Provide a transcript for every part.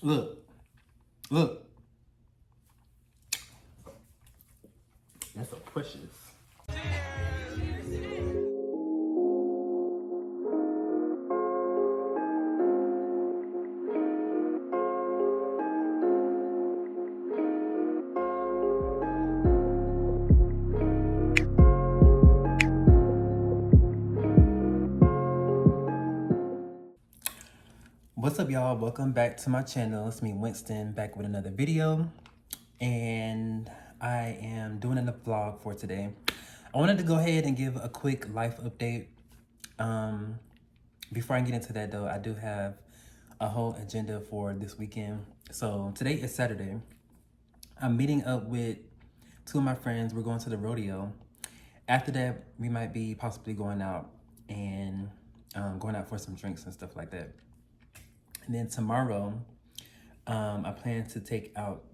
Look, look. That's so precious. What's up, y'all? Welcome back to my channel. It's me, Winston, back with another video. And I am doing a vlog for today. I wanted to go ahead and give a quick life update. Before I get into that though, I do have a whole agenda for this weekend. So today is Saturday. I'm meeting up with two of my friends. We're going to the rodeo. After that, we might be possibly going out and going out for some drinks and stuff like that. And then tomorrow, I plan to take out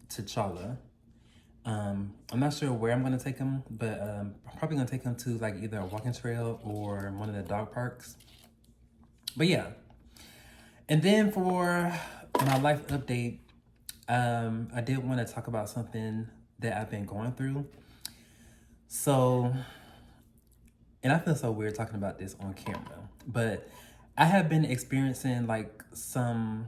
T'Challa. I'm not sure where I'm gonna take him, but I'm probably gonna take him to like either a walking trail or one of the dog parks. But yeah. And then for my life update, I did want to talk about something that I've been going through. So, and I feel so weird talking about this on camera, but I have been experiencing like some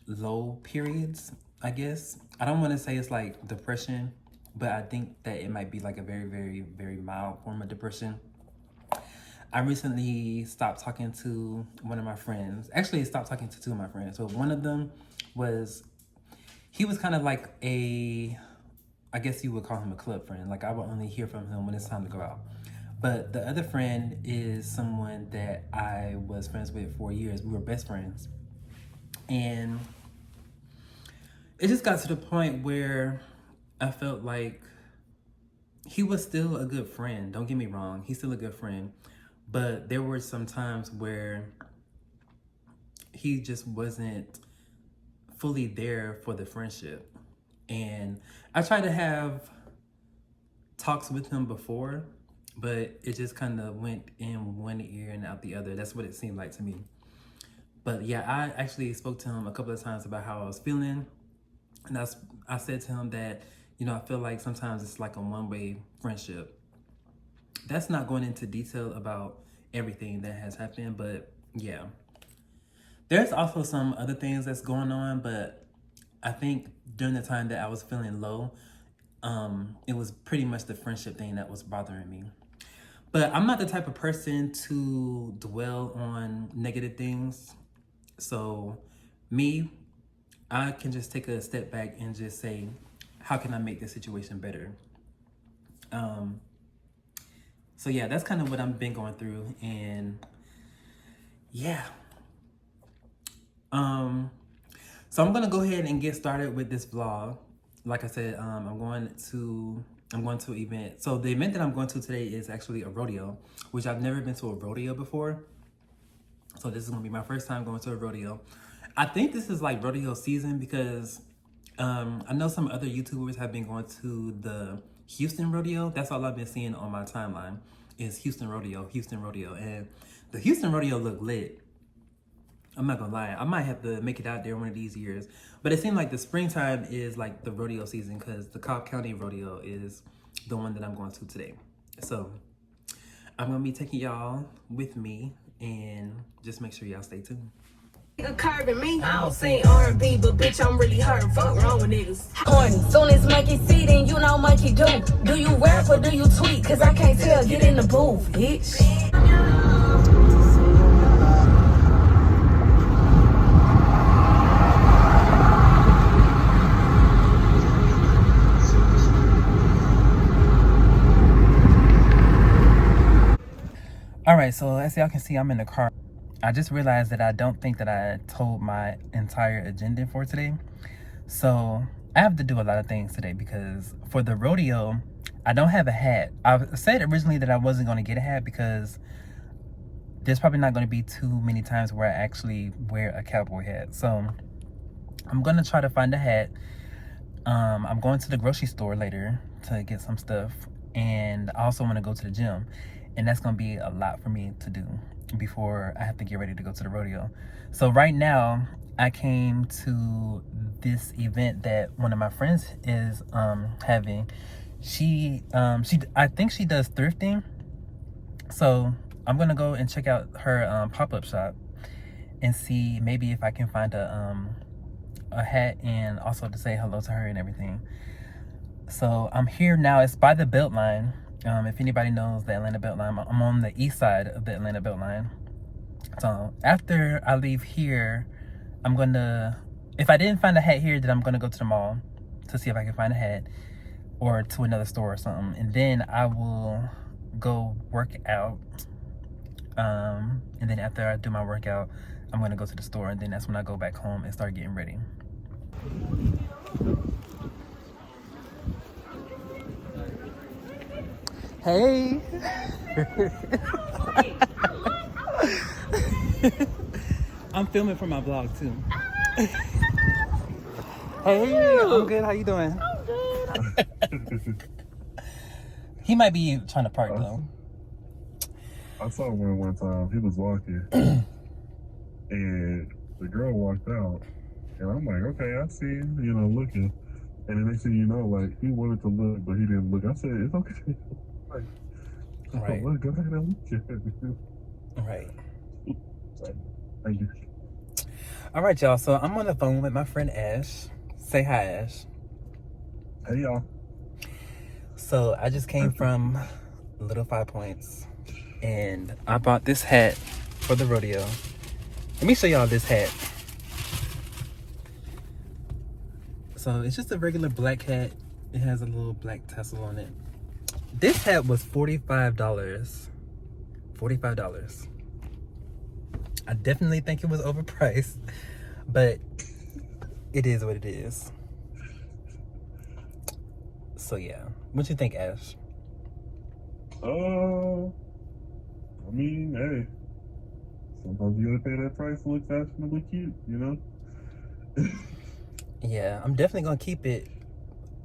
low periods, I guess. I don't want to say it's like depression, but I think that it might be like a very, very, very mild form of depression. I recently stopped talking to one of my friends. Actually, I stopped talking to two of my friends. So one of them he was kind of like I guess you would call him a club friend. Like I would only hear from him when it's time to go out. But the other friend is someone that I was friends with for years. We were best friends. And it just got to the point where I felt like he was still a good friend. Don't get me wrong. He's still a good friend. But there were some times where he just wasn't fully there for the friendship. And I tried to have talks with him before, but it just kind of went in one ear and out the other. That's what it seemed like to me. But yeah, I actually spoke to him a couple of times about how I was feeling. And I said to him that, you know, I feel like sometimes it's like a one-way friendship. That's not going into detail about everything that has happened, but yeah. There's also some other things that's going on, but I think during the time that I was feeling low, it was pretty much the friendship thing that was bothering me. But I'm not the type of person to dwell on negative things. So I can just take a step back and just say, how can I make this situation better? So yeah, that's kind of what I've been going through. And yeah. So I'm gonna go ahead and get started with this vlog. Like I said, I'm going to an event. So the event that I'm going to today is actually a rodeo, which I've never been to a rodeo before. So this is gonna be my first time going to a rodeo. I think this is like rodeo season because I know some other YouTubers have been going to the Houston rodeo. That's all I've been seeing on my timeline is Houston rodeo. And the Houston rodeo look lit. I'm not gonna lie, I might have to make it out there one of these years. But it seemed like the springtime is like the rodeo season because the Cobb County rodeo is the one that I'm going to today. So I'm gonna be taking y'all with me and just make sure y'all stay tuned. Curving me, I don't say R&B, but bitch, I'm really hurt. Fuck wrong with niggas. Horny. Soon as monkey see, then you know monkey do. Do you rap or do you tweet? Cause I can't tell. Get in the booth, bitch. All right, so as y'all can see, I'm in the car. I just realized that I don't think that I told my entire agenda for today. So I have to do a lot of things today because for the rodeo, I don't have a hat. I said originally that I wasn't going to get a hat because there's probably not going to be too many times where I actually wear a cowboy hat. So I'm going to try to find a hat. I'm going to the grocery store later to get some stuff. And I also want to go to the gym. And that's going to be a lot for me to do before I have to get ready to go to the rodeo. So right now, I came to this event that one of my friends is having. I think she does thrifting. So I'm gonna go and check out her pop-up shop and see maybe if I can find a hat and also to say hello to her and everything. So I'm here now. It's by the Beltline. If anybody knows the Atlanta Beltline, I'm on the east side of the Atlanta Beltline. So after I leave here, I'm gonna, if I didn't find a hat here, then I'm gonna go to the mall to see if I can find a hat or to another store or something. And then I will go work out. And then after I do my workout, I'm gonna go to the store, and then that's when I go back home and start getting ready. Hey. I'm filming for my vlog too. Hey, I'm good. How you doing? I'm good. He might be trying to park though. I saw one time. He was walking, and the girl walked out, and I'm like, okay, I see him, looking. And then next thing you know, like, he wanted to look, but he didn't look. I said, it's okay. Like, Right. Look, go ahead and look at it. Right. Thank you. All right, y'all. So I'm on the phone with my friend Ash. Say hi, Ash. Hey, y'all. So I just came from Little 5 Points, and I bought this hat for the rodeo. Let me show y'all this hat. So it's just a regular black hat. It has a little black tassel on it. This hat was $45. $45. I definitely think it was overpriced, but it is what it is. So yeah, what you think, Ash? I mean, hey, sometimes you gotta pay that price to look fashionably cute, Yeah, I'm definitely gonna keep it.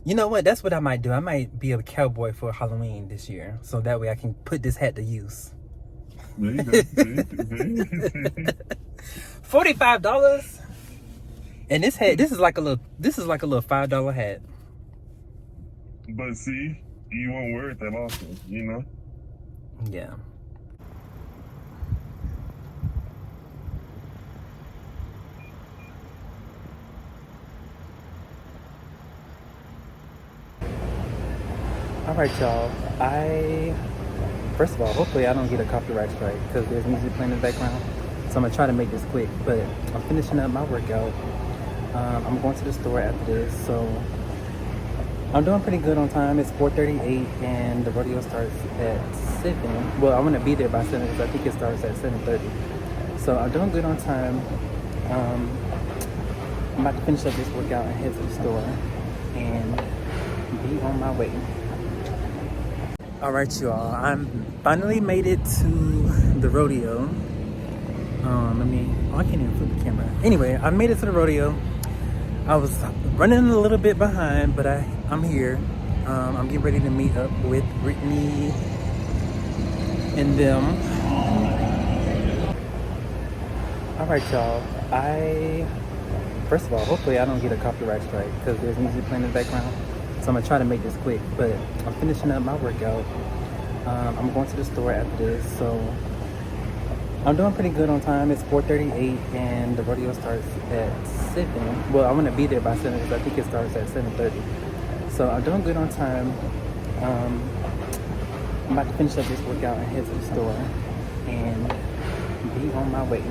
You know what? That's what I might do. I might be a cowboy for Halloween this year, so that way I can put this hat to use. There you go. $45. And this hat, this is like a little $5 hat. But see, you won't wear it that often, Yeah. All right, y'all. First of all, hopefully I don't get a copyright strike because there's music playing in the background. So I'm gonna try to make this quick, but I'm finishing up my workout. I'm going to the store after this, so I'm doing pretty good on time. It's 4:38 and the rodeo starts at 7. Well, I'm gonna be there by 7 because I think it starts at 7:30. So I'm doing good on time. I'm about to finish up this workout and head to the store and be on my way. All right, y'all. I'm finally made it to the rodeo. I can't even flip the camera. Anyway, I made it to the rodeo. I was running a little bit behind, but I'm here. I'm getting ready to meet up with Brittany and them. All right, y'all. First of all, hopefully I don't get a copyright strike because there's music playing in the background. So I'm gonna try to make this quick, but I'm finishing up my workout. I'm going to the store after this, so I'm doing pretty good on time. It's 4:38 and the rodeo starts at 7. Well, I'm gonna be there by 7 because I think it starts at 7:30. So I'm doing good on time. I'm about to finish up this workout and head to the store and be on my way.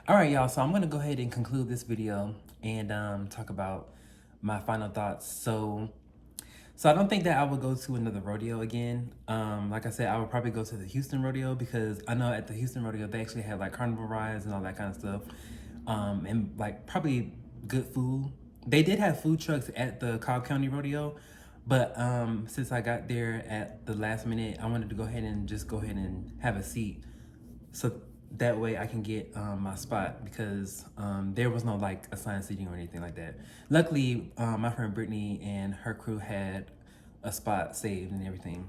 All right, y'all. So I'm gonna go ahead and conclude this video and talk about my final thoughts. So I don't think that I would go to another rodeo again. Like I said, I would probably go to the Houston rodeo because I know at the Houston rodeo they actually have like carnival rides and all that kind of stuff, and like probably good food. They did have food trucks at the Cobb County rodeo, but since I got there at the last minute, I wanted to go ahead and have a seat, so that way I can get my spot because there was no like assigned seating or anything like that. Luckily, my friend Brittany and her crew had a spot saved and everything.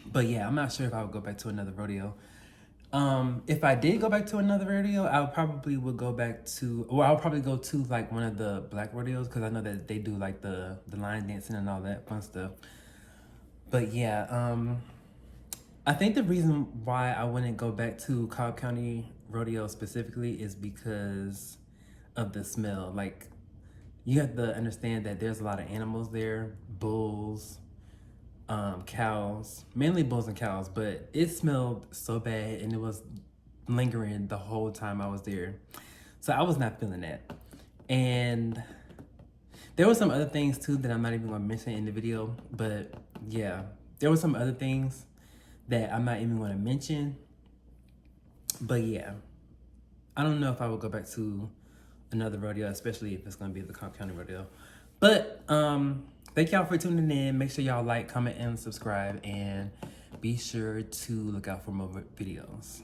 But yeah, I'm not sure if I would go back to another rodeo. If I did go back to another rodeo, I'll probably go to like one of the black rodeos because I know that they do like the line dancing and all that fun stuff. But yeah, I think the reason why I wouldn't go back to Cobb County Rodeo specifically is because of the smell. Like, you have to understand that there's a lot of animals there, bulls, cows, mainly bulls and cows, but it smelled so bad and it was lingering the whole time I was there. So I was not feeling that. And there were some other things too that I'm not even gonna mention in the video, but yeah, there were some other things that I'm not even going to mention. But yeah, I don't know if I would go back to another rodeo, especially if it's going to be the Cobb County Rodeo. But thank y'all for tuning in. Make sure y'all like, comment, and subscribe. And be sure to look out for more videos.